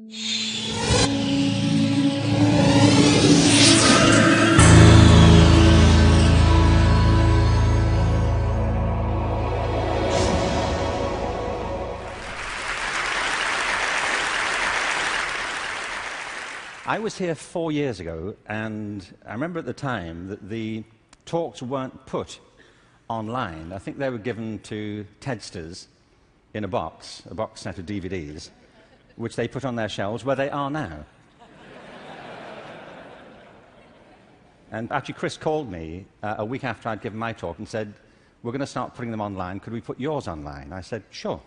I was here 4 years ago, and I remember at the time that the talks weren't put online. I think they were given to TEDsters in a box set of DVDs, which they put on their shelves where they are now. And actually, Chris called me a week after I'd given my talk and said, "We're going to start putting them online. Could we put yours online?" I said, "Sure."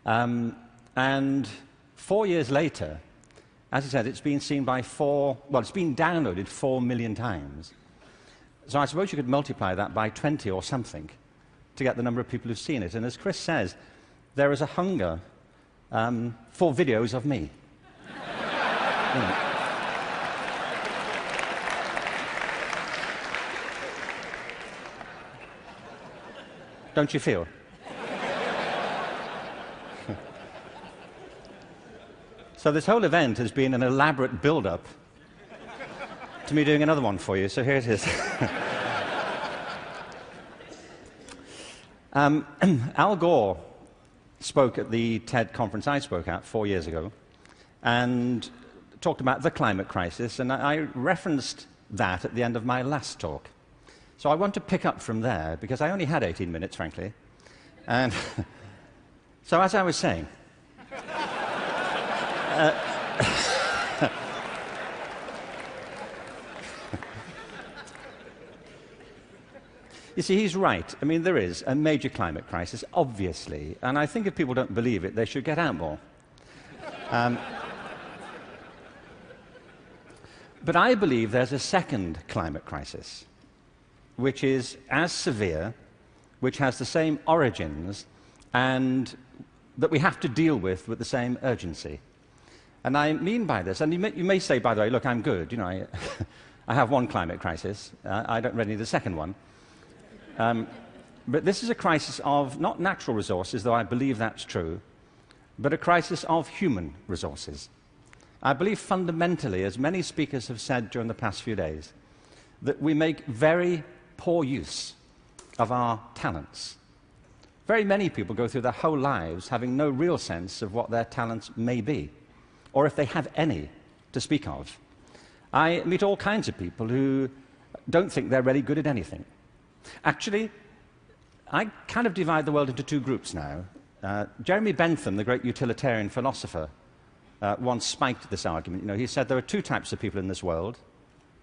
And 4 years later, as I said, it's been seen by it's been downloaded 4 million times. So I suppose you could multiply that by 20 or something to get the number of people who've seen it. And as Chris says, there is a hunger for videos of me. You know. Don't you feel? So this whole event has been an elaborate build-up to me doing another one for you, so here it is. Al Gore spoke at the TED conference I spoke at 4 years ago and talked about the climate crisis, and I referenced that at the end of my last talk. So I want to pick up from there, because I only had 18 minutes, frankly. And so as I was saying, you see, he's right. I mean, there is a major climate crisis, obviously, and I think if people don't believe it, they should get out more. But I believe there's a second climate crisis, which is as severe, which has the same origins, and that we have to deal with the same urgency. And I mean by this, and you may say, by the way, look, I'm good. You know, I have one climate crisis. I don't really need a second one. But this is a crisis of not natural resources, though I believe that's true, but a crisis of human resources. I believe fundamentally, as many speakers have said during the past few days, that we make very poor use of our talents. Very many people go through their whole lives having no real sense of what their talents may be, or if they have any to speak of. I meet all kinds of people who don't think they're really good at anything. Actually, I kind of divide the world into two groups now. Jeremy Bentham, the great utilitarian philosopher, once spiked this argument. You know, he said there are two types of people in this world: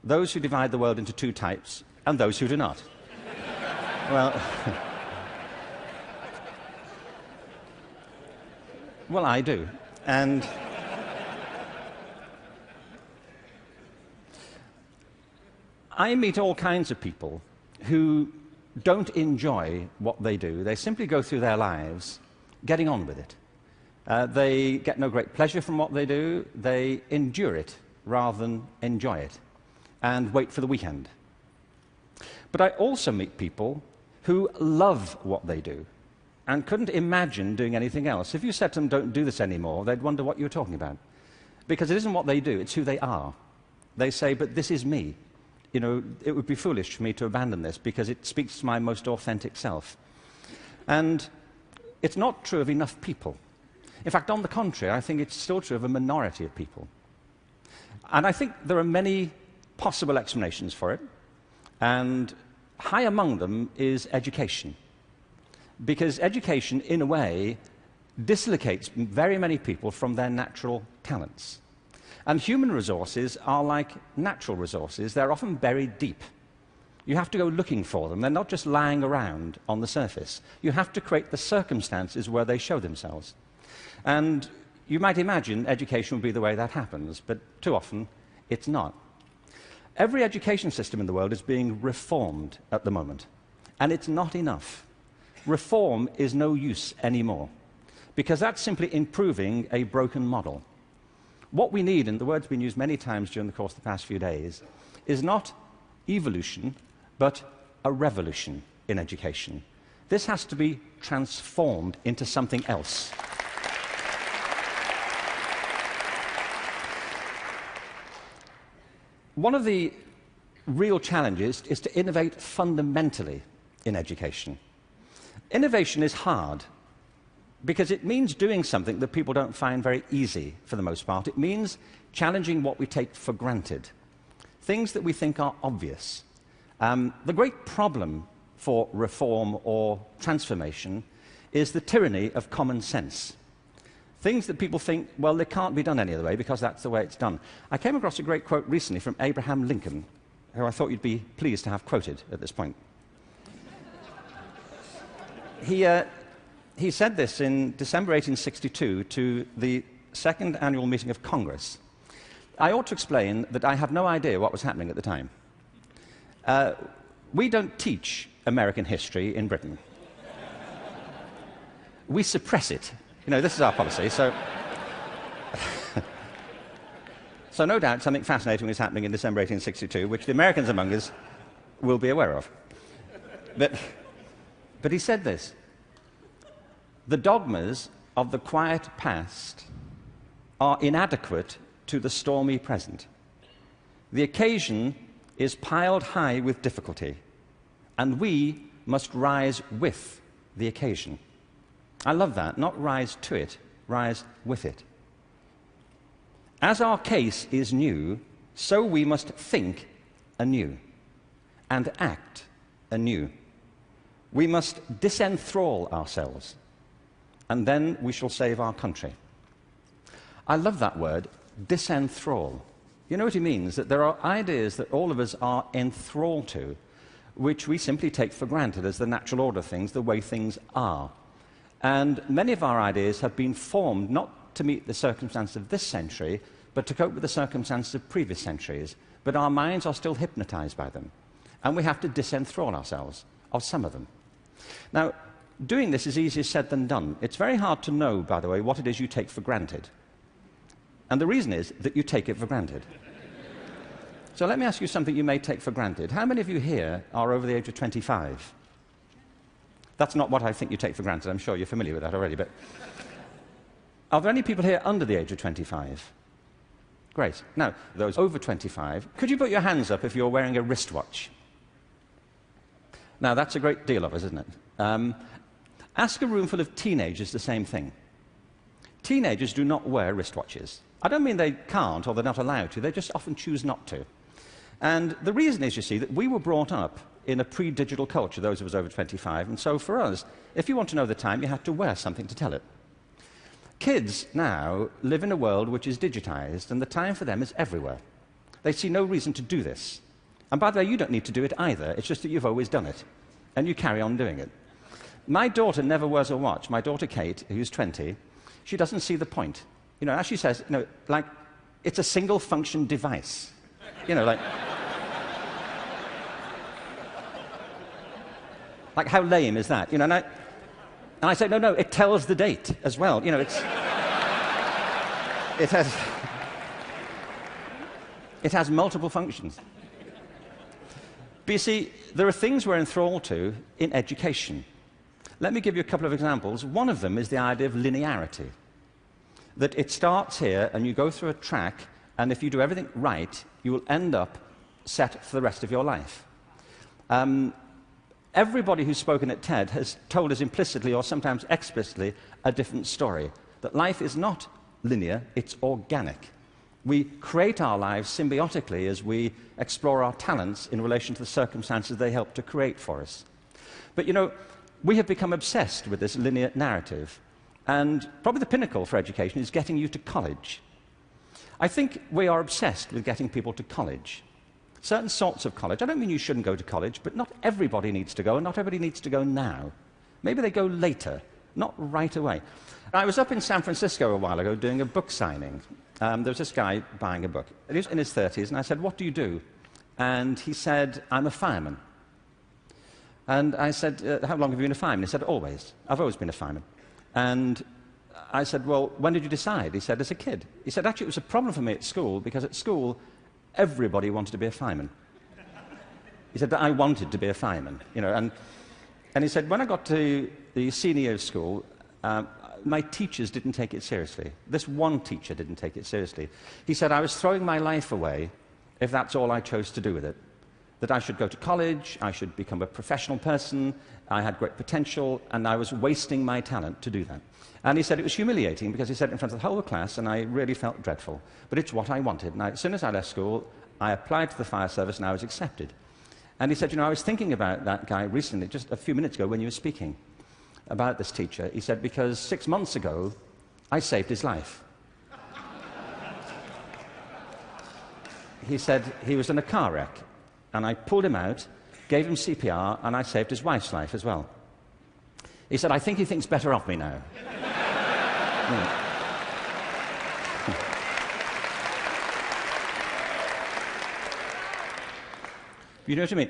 those who divide the world into two types, and those who do not. Well, well, I do. And I meet all kinds of people who don't enjoy what they do. They simply go through their lives getting on with it. They get no great pleasure from what they do. They endure it rather than enjoy it and wait for the weekend. But I also meet people who love what they do and couldn't imagine doing anything else. If you said to them, "Don't do this anymore," they'd wonder what you were talking about. Because it isn't what they do, it's who they are. They say, "But this is me. You know, it would be foolish for me to abandon this because it speaks to my most authentic self." And it's not true of enough people. In fact, on the contrary, I think it's still true of a minority of people. And I think there are many possible explanations for it, and high among them is education. Because education, in a way, dislocates very many people from their natural talents. And human resources are like natural resources. They're often buried deep. You have to go looking for them. They're not just lying around on the surface. You have to create the circumstances where they show themselves. And you might imagine education would be the way that happens, but too often it's not. Every education system in the world is being reformed at the moment, and it's not enough. Reform is no use anymore, because that's simply improving a broken model. What we need, and the word's been used many times during the course of the past few days, is not evolution, but a revolution in education. This has to be transformed into something else. One of the real challenges is to innovate fundamentally in education. Innovation is hard because it means doing something that people don't find very easy for the most part. It means challenging what we take for granted, things that we think are obvious. The great problem for reform or transformation is the tyranny of common sense. Things that people think, well, they can't be done any other way because that's the way it's done. I came across a great quote recently from Abraham Lincoln, who I thought you'd be pleased to have quoted at this point. He said this in December 1862 to the second annual meeting of Congress. I ought to explain that I have no idea what was happening at the time. We don't teach American history in Britain. We suppress it. You know, this is our policy, so... So no doubt something fascinating was happening in December 1862, which the Americans among us will be aware of. But he said this: the dogmas of the quiet past are inadequate to the stormy present. The occasion is piled high with difficulty, and we must rise with the occasion. I love that. Not rise to it, rise with it. As our case is new, so we must think anew and act anew. We must disenthrall ourselves, and then we shall save our country. I love that word, disenthrall. You know what he means? That there are ideas that all of us are enthralled to, which we simply take for granted as the natural order of things, the way things are. And many of our ideas have been formed not to meet the circumstances of this century, but to cope with the circumstances of previous centuries. But our minds are still hypnotized by them. And we have to disenthrall ourselves of some of them. Now, doing this is easier said than done. It's very hard to know, by the way, what it is you take for granted. And the reason is that you take it for granted. So let me ask you something you may take for granted. How many of you here are over the age of 25? That's not what I think you take for granted. I'm sure you're familiar with that already. But are there any people here under the age of 25? Great. Now, those over 25, could you put your hands up if you're wearing a wristwatch? Now, that's a great deal of us, isn't it? Ask a room full of teenagers the same thing. Teenagers do not wear wristwatches. I don't mean they can't or they're not allowed to. They just often choose not to. And the reason is, you see, that we were brought up in a pre-digital culture, those of us over 25, and so for us, if you want to know the time, you have to wear something to tell it. Kids now live in a world which is digitized, and the time for them is everywhere. They see no reason to do this. And by the way, you don't need to do it either. It's just that you've always done it, and you carry on doing it. My daughter never wears a watch. My daughter Kate, who's 20, she doesn't see the point. You know, as she says, you know, like, it's a single-function device. You know, like... Like, how lame is that? You know, and I say, no, it tells the date as well. You know, it has multiple functions. But you see, there are things we're enthralled to in education. Let me give you a couple of examples. One of them is the idea of linearity. That it starts here, and you go through a track, and if you do everything right, you will end up set for the rest of your life. Everybody who's spoken at TED has told us implicitly or sometimes explicitly a different story. That life is not linear, it's organic. We create our lives symbiotically as we explore our talents in relation to the circumstances they help to create for us. But you know, we have become obsessed with this linear narrative. And probably the pinnacle for education is getting you to college. I think we are obsessed with getting people to college. Certain sorts of college. I don't mean you shouldn't go to college, but not everybody needs to go, and not everybody needs to go now. Maybe they go later, not right away. I was up in San Francisco a while ago doing a book signing. There was this guy buying a book. He was in his 30s, and I said, "What do you do?" And he said, "I'm a fireman." And I said, "How long have you been a fireman?" He said, "Always. I've always been a fireman." And I said, "Well, when did you decide?" He said, "As a kid." He said, "Actually, it was a problem for me at school, because at school, everybody wanted to be a fireman." He said, "But I wanted to be a fireman." You know, and he said, "When I got to the senior year of school, my teachers didn't take it seriously. This one teacher didn't take it seriously. He said, I was throwing my life away if that's all I chose to do with it. That I should go to college, I should become a professional person, I had great potential, and I was wasting my talent to do that. And he said it was humiliating because he said it in front of the whole class, and I really felt dreadful. But it's what I wanted. And as soon as I left school, I applied to the fire service and I was accepted. And he said, I was thinking about that guy recently, just a few minutes ago when you were speaking about this teacher. He said, because 6 months ago, I saved his life. He said he was in a car wreck, and I pulled him out, gave him CPR, and I saved his wife's life as well. He said, I think he thinks better of me now. You know what I mean?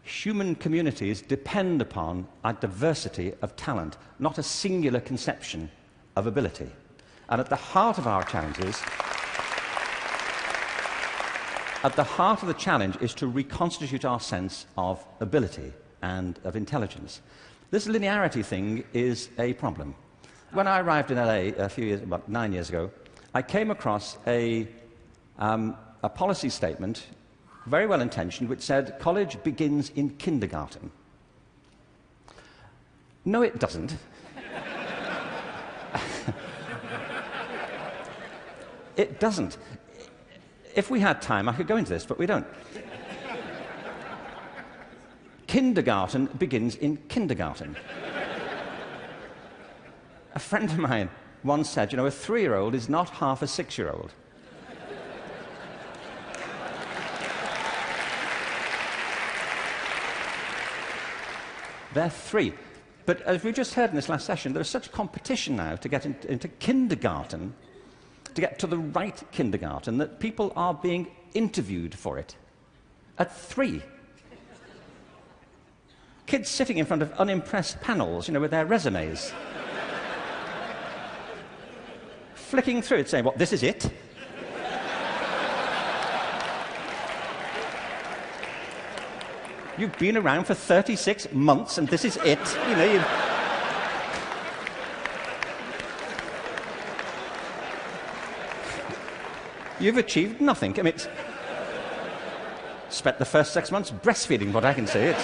Human communities depend upon a diversity of talent, not a singular conception of ability. And at the heart of our challenges, at the heart of the challenge is to reconstitute our sense of ability and of intelligence. This linearity thing is a problem. When I arrived in LA about 9 years ago, I came across a policy statement, very well intentioned, which said college begins in kindergarten. No, it doesn't. It doesn't. If we had time, I could go into this, but we don't. Kindergarten begins in kindergarten. A friend of mine once said, a 3-year-old is not half a 6-year-old. They're 3. But as we just heard in this last session, there is such competition now to get into kindergarten, to get to the right kindergarten, that people are being interviewed for it at 3. Kids sitting in front of unimpressed panels, with their resumes. Flicking through it, saying, what, this is it? You've been around for 36 months and this is it. You've achieved nothing. Spent the first 6 months breastfeeding, what I can say.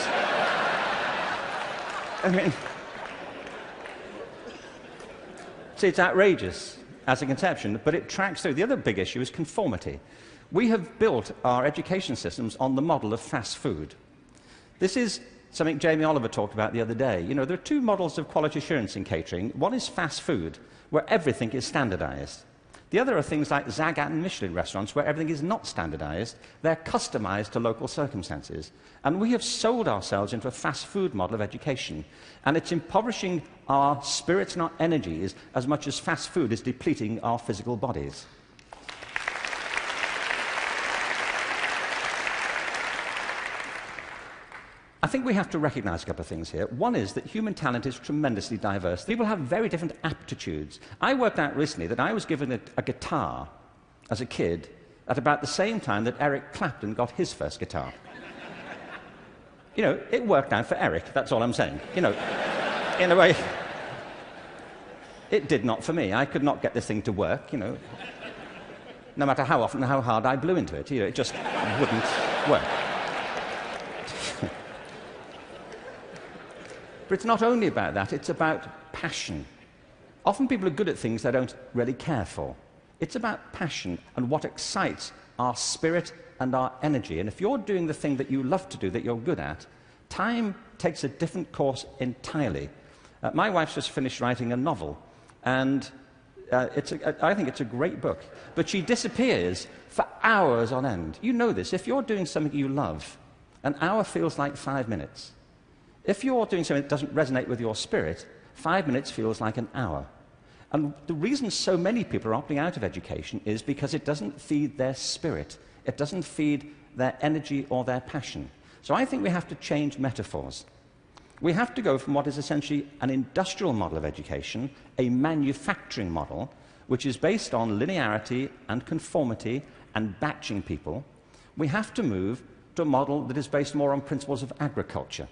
It's outrageous as a conception, but it tracks through. The other big issue is conformity. We have built our education systems on the model of fast food. This is something Jamie Oliver talked about the other day. There are 2 models of quality assurance in catering. One is fast food, where everything is standardized. The other are things like Zagat and Michelin restaurants, where everything is not standardized. They're customized to local circumstances. And we have sold ourselves into a fast food model of education. And it's impoverishing our spirits and our energies as much as fast food is depleting our physical bodies. I think we have to recognize a couple of things here. One is that human talent is tremendously diverse. People have very different aptitudes. I worked out recently that I was given a guitar as a kid at about the same time that Eric Clapton got his first guitar. It worked out for Eric, that's all I'm saying. In a way, it did not for me. I could not get this thing to work, no matter how often and how hard I blew into it. It just wouldn't work. But it's not only about that, it's about passion. Often people are good at things they don't really care for. It's about passion and what excites our spirit and our energy. And if you're doing the thing that you love to do, that you're good at, time takes a different course entirely. My wife's just finished writing a novel, and I think it's a great book. But she disappears for hours on end. You know this. If you're doing something you love, an hour feels like 5 minutes. If you're doing something that doesn't resonate with your spirit, 5 minutes feels like an hour. And the reason so many people are opting out of education is because it doesn't feed their spirit. It doesn't feed their energy or their passion. So I think we have to change metaphors. We have to go from what is essentially an industrial model of education, a manufacturing model, which is based on linearity and conformity and batching people. We have to move to a model that is based more on principles of agriculture.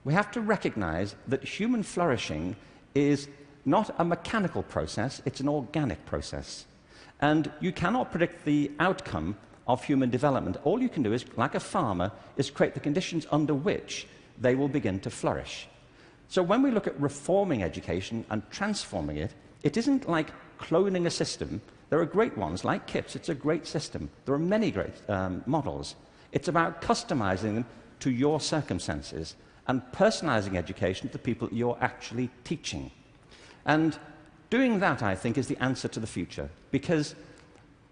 We have to recognize that human flourishing is not a mechanical process, it's an organic process. And you cannot predict the outcome of human development. All you can do is, like a farmer, is create the conditions under which they will begin to flourish. So when we look at reforming education and transforming it, it isn't like cloning a system. There are great ones, like KIPS. It's a great system. There are many great models. It's about customizing them to your circumstances and personalizing education to the people you're actually teaching. And doing that, I think, is the answer to the future, because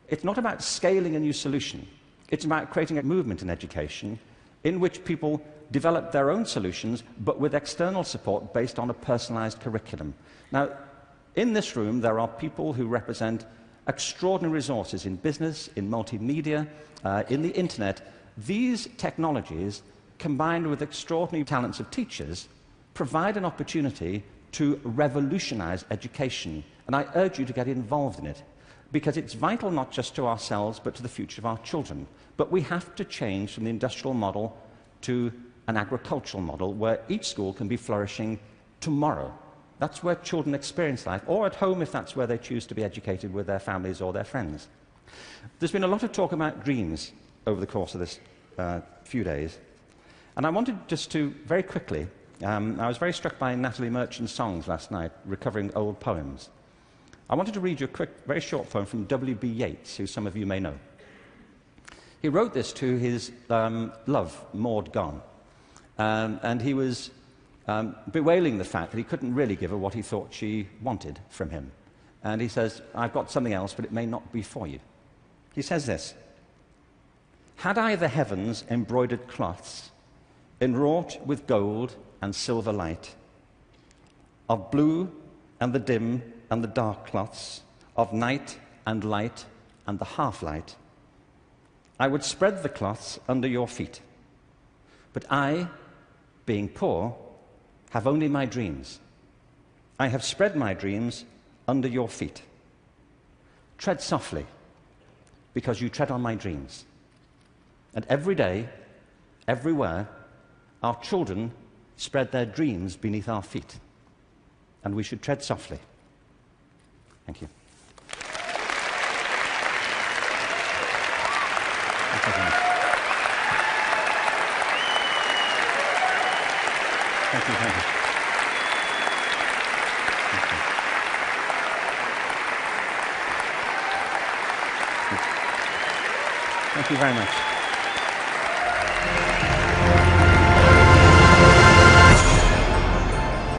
it's not about scaling a new solution. It's about creating a movement in education in which people develop their own solutions, but with external support based on a personalized curriculum. Now, in this room, there are people who represent extraordinary resources in business, in multimedia, in the internet. These technologies, combined with extraordinary talents of teachers, provide an opportunity to revolutionize education. And I urge you to get involved in it, because it's vital not just to ourselves, but to the future of our children. But we have to change from the industrial model to an agricultural model where each school can be flourishing tomorrow. That's where children experience life, or at home if that's where they choose to be educated with their families or their friends. There's been a lot of talk about dreams over the course of this few days. And I wanted just to, very quickly, I was very struck by Natalie Merchant's songs last night, recovering old poems. I wanted to read you a quick, very short poem from W.B. Yeats, who some of you may know. He wrote this to his love, Maud Gonne, and he was bewailing the fact that he couldn't really give her what he thought she wanted from him. And he says, "I've got something else, but it may not be for you." He says this: "Had I the heavens embroidered cloths, enwrought with gold and silver light, of blue and the dim and the dark cloths, of night and light and the half-light, I would spread the cloths under your feet. But I, being poor, have only my dreams. I have spread my dreams under your feet. Tread softly, because you tread on my dreams. And every day, everywhere, our children spread their dreams beneath our feet. And we should tread softly." Thank you. Thank you very much. Thank you very much. Thank you very much.